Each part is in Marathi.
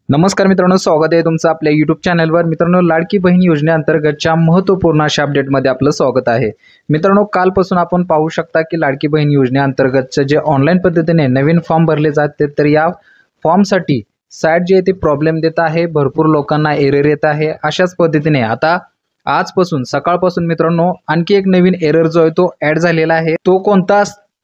नमस्कार मित्रांनो, स्वागत आहे तुमचं आपल्या YouTube चॅनलवर। मित्रांनो, लाडकी बहीण योजनेअंतर्गतच्या महत्त्वपूर्ण अशा अपडेटमध्ये आपलं स्वागत आहे। मित्रांनो, कालपासून आपण पाहू शकता की लाडकी बहीण योजनेअंतर्गतचे जे ऑनलाईन पद्धतीने नवीन फॉर्म भरले जाते, तर या फॉर्मसाठी साइट जे आहे ते प्रॉब्लेम देत आहे, भरपूर लोकांना एरर येत आहे। अशाच पद्धतीने आता आजपासून सकाळपासून मित्रांनो आणखी एक नवीन एरर जो आहे तो ॲड झालेला आहे।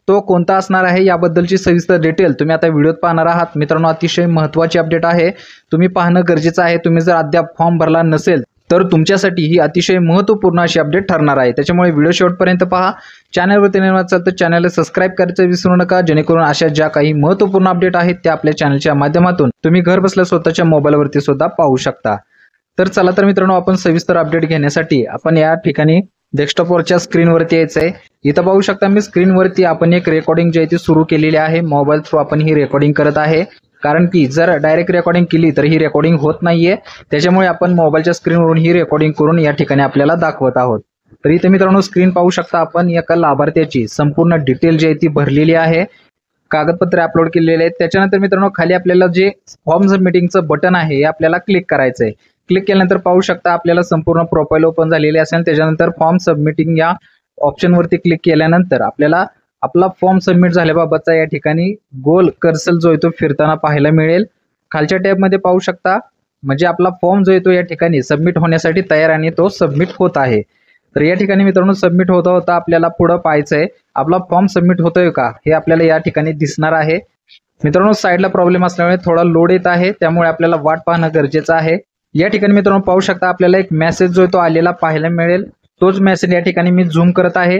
तो कोणता असणार आहे याबद्दलची सविस्तर डिटेल तुम्ही आता व्हिडिओत पाहणार आहात। मित्रांनो, अतिशय महत्त्वाची अपडेट आहे, तुम्ही पाहणं गरजेचं आहे। तुम्ही जर अद्याप फॉर्म भरला नसेल तर तुमच्यासाठी ही अतिशय महत्त्वपूर्ण अशी अपडेट ठरणार आहे। त्याच्यामुळे व्हिडिओ शेवटपर्यंत पहा। चॅनलवरती नवीन असाल तर चॅनलला सबस्क्राइब करायचं विसरू नका, जेणेकरून अशा ज्या काही महत्त्वपूर्ण अपडेट आहेत त्या आपल्या चॅनलच्या माध्यमातून तुम्ही घर बसल्या स्वतःच्या मोबाईलवरती सुद्धा पाहू शकता। तर चला तर मित्रांनो, आपण सविस्तर अपडेट घेण्यासाठी आपण या ठिकाणी डेस्कटॉपवरच्या स्क्रीनवरती यायचं आहे। इथं पाहू शकता मी स्क्रीनवरती आपण एक रेकॉर्डिंग जी आहे ती सुरू केलेली आहे। मोबाईल थ्रू आपण ही रेकॉर्डिंग करत आहे, कारण की जर डायरेक्ट रेकॉर्डिंग केली तर ही रेकॉर्डिंग होत नाहीये। त्याच्यामुळे आपण मोबाईलच्या स्क्रीनवरून ही रेकॉर्डिंग करून या ठिकाणी आपल्याला दाखवत आहोत। तर इथे मित्रांनो स्क्रीन पाहू शकता, आपण एका लाभार्थ्याची संपूर्ण डिटेल जी आहे ती भरलेली आहे, कागदपत्रे अपलोड केलेले आहेत। त्याच्यानंतर मित्रांनो खाली आपल्याला जे फॉर्म सबमिटिंगचं बटन आहे हे आपल्याला क्लिक करायचं आहे। क्लिक केल्यानंतर पाहू शकता आपल्याला संपूर्ण प्रोफाइल ओपन झालेली असेल। त्याच्यानंतर फॉर्म सबमिटिंग या ऑप्शनवरती क्लिक केल्यानंतर आपल्याला आपला फॉर्म सबमिट झाल्याबाबतचा या ठिकाणी गोल कर्सर जो आहे तो फिरताना पाहायला मिळेल। खालच्या टॅबमध्ये पाहू शकता, म्हणजे आपला फॉर्म जो आहे तो या ठिकाणी सबमिट होण्यासाठी तयार आणि तो सबमिट होत आहे। तर या ठिकाणी मित्रांनो सबमिट होता होता आपल्याला पुढे पाहायचं आहे, आपला फॉर्म सबमिट होतोय का हे आपल्याला या ठिकाणी दिसणार आहे। मित्रांनो साईडला प्रॉब्लेम असल्यामुळे थोडा लोड येत आहे, त्यामुळे आपल्याला वाट पाहणं गरजेचं आहे। या ठिकाणी मित्रांनो पाहू शकता आपल्याला एक मेसेज जो तो आलेला पाहायला मिळेल, तोच मेसेज या ठिकाणी मी झूम करत आहे।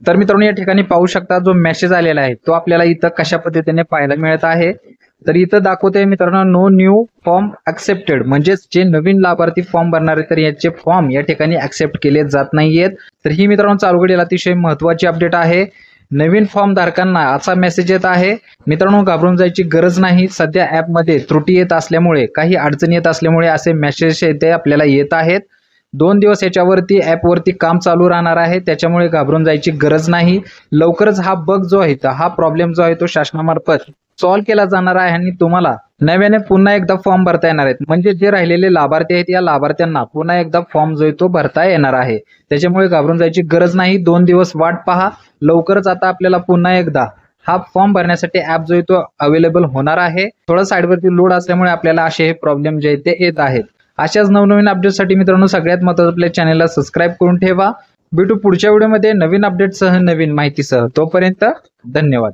तर मित्रांनो या ठिकाणी पाहू शकता जो मेसेज आलेला आहे तो आपल्याला इथं कशा पद्धतीने पाहायला मिळत आहे। तर इथं दाखवते मित्रांनो नो न्यू फॉर्म ॲक्सेप्टेड, म्हणजे जे नवीन लाभार्थी फॉर्म भरणार आहेत तर याचे फॉर्म या ठिकाणी ॲक्सेप्ट केले जात नाहीयेत। तर ही मित्रांनो चालू घडेल अतिशय महत्त्वाची अपडेट आहे। नवीन फॉर्म धारकांना असा मेसेज येत आहे। मित्रांनो घाबरून जायची गरज नाही, सध्या ॲपमध्ये त्रुटी येत असल्यामुळे, काही अडचणी येत असल्यामुळे असे मेसेज ते आपल्याला येत आहेत। 2 दिवस याच्यावरती ॲपवरती काम चालू राहणार आहे, त्याच्यामुळे घाबरून जायची गरज नाही। लवकरच हा बग जो आहे, हा प्रॉब्लेम जो आहे तो शासनामार्फत सॉल्व्ह केला जाणार आहे आणि तुम्हाला नव्याने पुन्हा एकदा फॉर्म भरता येणार आहेत। म्हणजे जे राहिलेले लाभार्थी आहेत या लाभार्थ्यांना पुन्हा एकदा फॉर्म जो आहे तो भरता येणार आहे। त्याच्यामुळे घाबरून जायची गरज नाही, 2 दिवस वाट पहा। लवकरच आता आपल्याला पुन्हा एकदा हा फॉर्म भरण्यासाठी ॲप जो आहे तो अवेलेबल होणार आहे। थोडं साईडवरती लोड असल्यामुळे आपल्याला असे हे प्रॉब्लेम जे आहेत ते येत आहेत। अशाच नवनवीन अपडेटसाठी मित्रांनो सगळ्यात महत्त्वाचं आपल्या चॅनलला सबस्क्राइब करून ठेवा। भेटू पुढच्या व्हिडिओमध्ये नवीन अपडेटसह, नवीन माहितीसह। तोपर्यंत धन्यवाद।